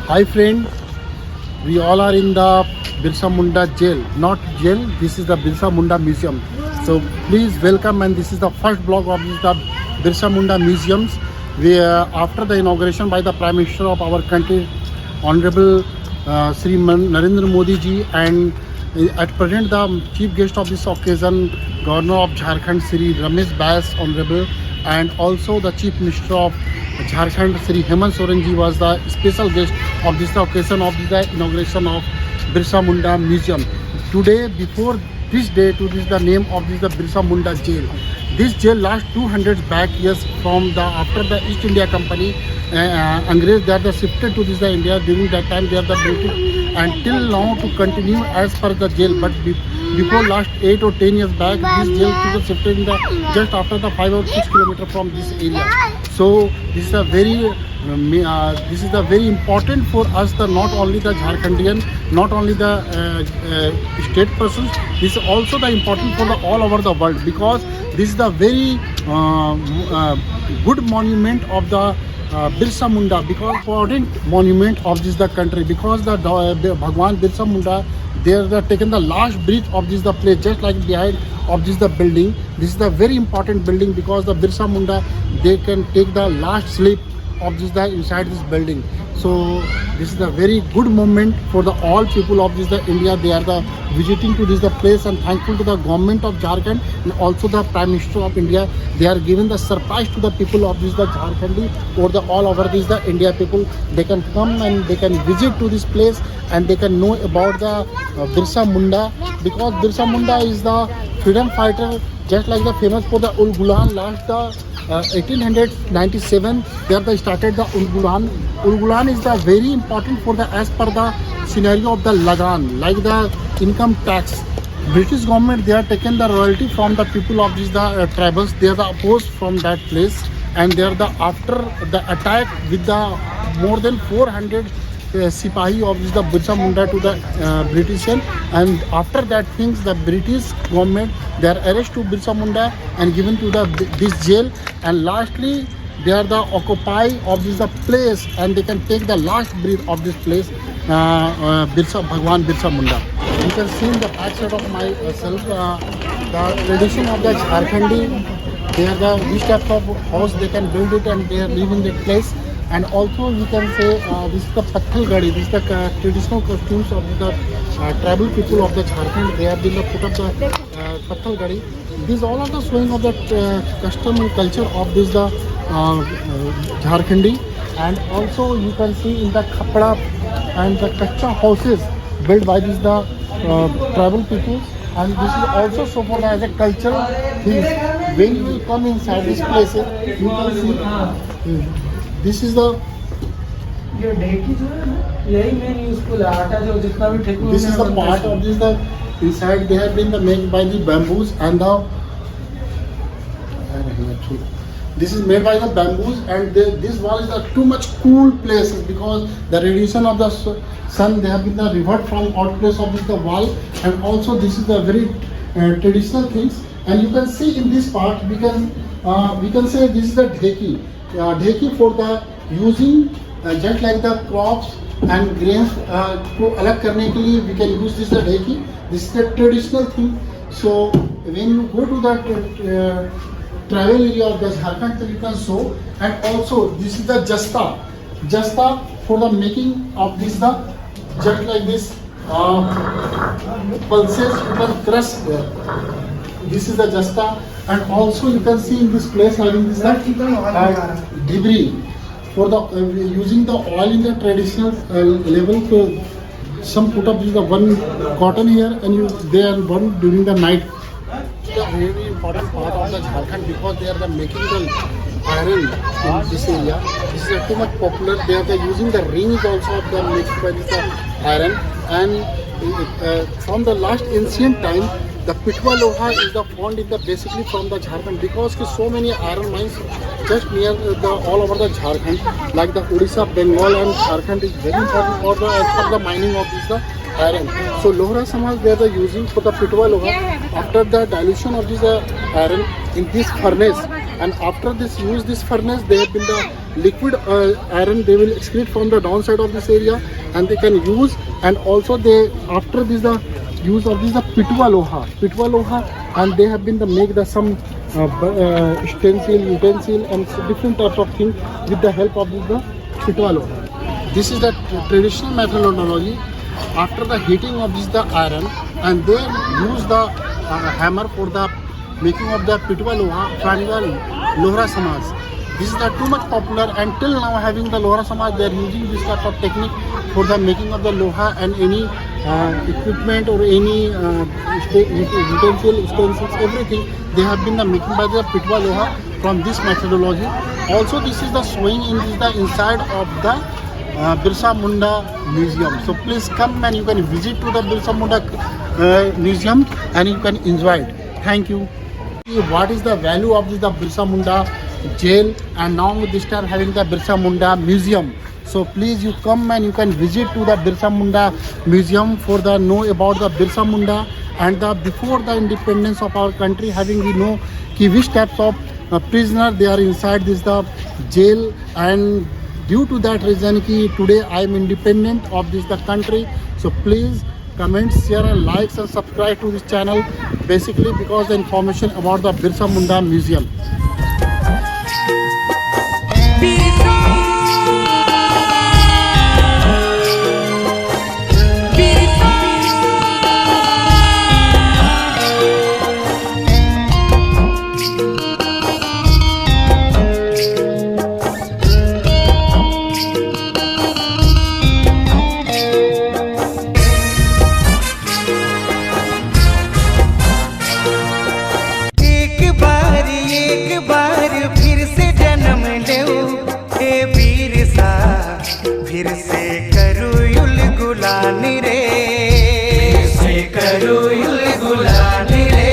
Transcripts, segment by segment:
Hi friend, we all are in the Birsa Munda jail. Not jail, this is the Birsa Munda Museum. So please welcome, and this is the first vlog of the Birsa Munda Museums. We after the inauguration by the Prime Minister of our country, Honorable Sri Narendra Modi ji, and at present the chief guest of this occasion, Governor of Jharkhand Sri Ramesh Bais Honorable, and also the Chief Minister of Jharkhand Sri Hemant Soren ji was the special guest of this occasion of the inauguration of Birsa Munda Museum. Today, before this day, to this the name of this the Birsa Munda jail. This jail last 200 back years from the after the East India Company, Angrez they are the shifted to this the India. During that time they are the British, and till now to continue as per the jail. But before last 8 or 10 years back, this jail to the shifted in the just after the 5 or 6 kilometer from this area. So this is a very important for us, the not only the Jharkhandian, not only the state persons. This is also the important for the all over the world, because this is the very good monument of the Birsa Munda, because important monument of this the country, because the Bhagwan Birsa Munda, they are taken the last breath of this the place, just like behind of this the building. This is the very important building, because the Birsa Munda, they can take the last sleep of this the inside this building. So this is the very good moment for the all people of this the India. They are the visiting to this the place, and thankful to the government of Jharkhand and also the Prime Minister of India. They are giving the surprise to the people of this the Jharkhandi or the all over this the India people. They can come and they can visit to this place, and they can know about the Birsa Munda, because Birsa Munda is the freedom fighter, just like the famous for the Ul Gulan last the 1897 there they started the Ul Gulan. Ul Gulan is the very important for the as per the scenario of the Lagan, like the income tax. British government, they are taken the royalty from the people of this the tribals. They are the opposed from that place, and they are the after the attack with the more than 400 Sipahi of this the Birsa Munda to the British, and after that things the British government, they are arrest to Birsa Munda and given to the this jail, and lastly they are the occupy of this the place, and they can take the last breath of this place, Bhagwan Birsa Munda. You can see in the back side of myself the tradition of the Jharkhandi. They are the which type of house they can build it, and they are living in that place. And also you can say this is the Pathal Gadi. This is the traditional costumes of the tribal people of the Jharkhand. They have been put up the Pathal Gadi. These all are the showing of the custom and culture of this the Jharkhandi. And also you can see in the Khapda and the Kacha houses built by these the tribal people. And this is also so for as a cultural thing. When you come inside these places, you can see this is the ये ढेकी जो है ना, यही main useful है. आटा जो जितना भी ठेकुआ this is the part of this the inside they have been the made by the bamboos, and the this is made by the bamboos, and this wall is a too much cool places, because the radiation of the sun, they have been the revert from out place of this the wall. And also this is the very traditional things, and you can see in this part we can say this is the dheki. Dheki for the using just like the crops and grains को अलग करने के लिए we can use this the dheki. This is the traditional thing. So when you go to the travel area of the Jharkhand, you can show. And also this is the jasta for the making of this the just like this pulses you can crush there. This is the jasta. And also you can see in this place having this debris for the using the oil in the traditional level. So some put up the one cotton here, and they are burned during the night. The very important part of the Jharkhand, because they are the making the iron in this area. This is too much popular. They are using the rings also of the mixed by this iron. And from the last ancient time, the Pitwa Loha is the found in the basically from the Jharkhand, because so many iron mines just near the all over the Jharkhand, like the Odisha, Bengal and Jharkhand is very important for the as per the mining of this the iron. So Lohra Samaj, they are the using for the Pitwa Loha after the dilution of this iron in this furnace, and after this use this furnace they have been the liquid iron they will excrete from the downside of this area, and they can use. And also they, after this the use of this the pitwa loha, and they have been the make the some stencil, utensil, and different types of things with the help of this the pitwa loha. This is the traditional methodology. After the heating of this the iron, and they use the hammer for the making of the pitwa loha from the Lohra Samaj. This is the too much popular, and till now having the Lohra Samaj, they are using this type of technique for the making of the loha and any equipment or any utensil, utensils, everything they have been making by the pitwa loha from this methodology. Also, this is the showing in this the inside of the Birsa Munda Museum. So please come and you can visit to the Birsa Munda Museum and you can enjoy it. Thank you. What is the value of this the Birsa Munda jail, and now this time having the Birsa Munda Museum. So please you come and you can visit to the Birsa Munda Museum for the know about the Birsa Munda and the before the independence of our country, having we know ki which types of prisoner they are inside this the jail, and due to that reason ki today I am independent of this the country. So please comment, share and likes and subscribe to this channel, basically because the information about the Birsa Munda Museum. फिर से करूँ you'll Golani रे, फिर से करूँ you'll Golani रे।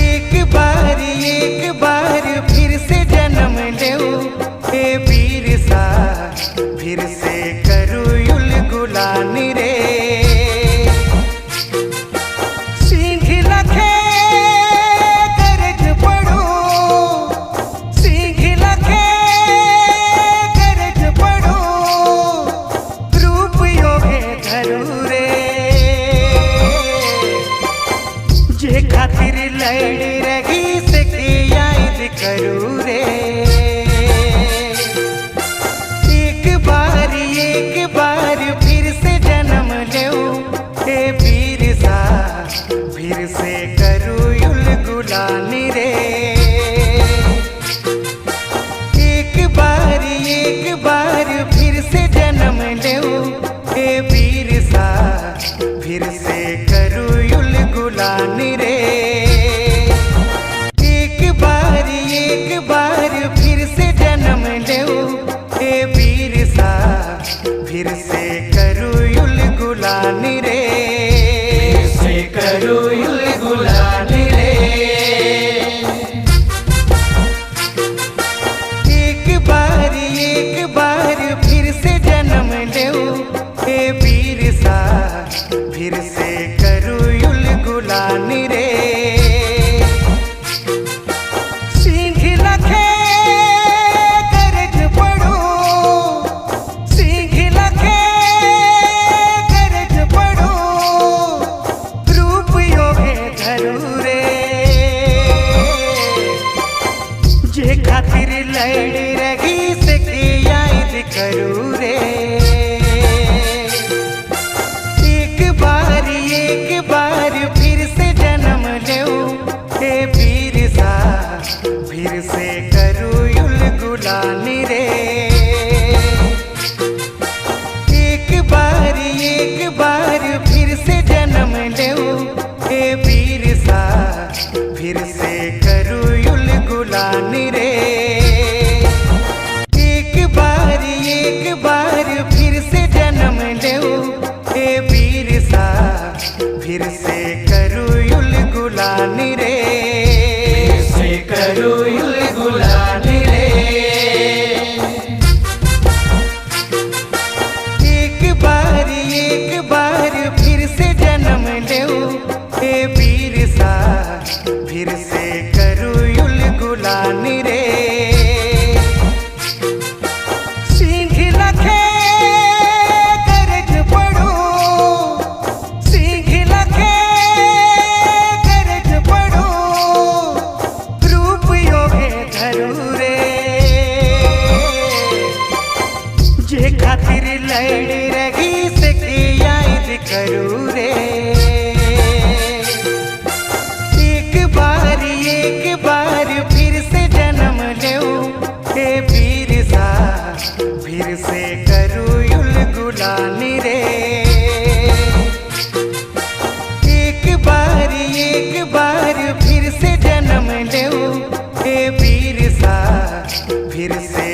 एक बार फिर से जन्म लेऊं ए वीर सा, फिर से करूँ युल गुलानी रे। खातिर लड़ रही से याद करूँ रे। एक बार फिर से जन्म लेऊं ए वीर सा, फिर से करूँ युल गुलानी रे। एक बार फिर से जन्म लेऊं ए वीर सा, फिर से करूँ युल गुलानी रे। एक बार फिर से जन्म लेऊं ए वीर सा, फिर से करूँ युल गुलानी रे, फिर से करूँ युल गुलानी रे। एक बार फिर से जन्म लेऊं ए वीर सा, फिर से करूँ युल गुलानी रे। सींघ लखे करज पड़ो, सींघ लखे करज पड़ो, रूप योगे धरू रे। जे खातिर लड़ रही से याद करूँ रे। एक बार फिर से जन्म लेऊं ए वीर सा, फिर से करूँ युल गुलानी रे। एक बार फिर से जन्म लेऊं ए वीर सा, फिर से करूँ युल गुलानी रे। एक बार फिर से जन्म लेऊं ए वीर सा, फिर से करूँ युल गुलानी रे, फिर से करूँ युल गुलानी रे। लड़ रही से याद करूँ रे। एक बार फिर से जन्म ले हे वीर सा, फिर से करूँ युल गुलानी रे। एक बार फिर से जन्म ले हे वीर सा, फिर से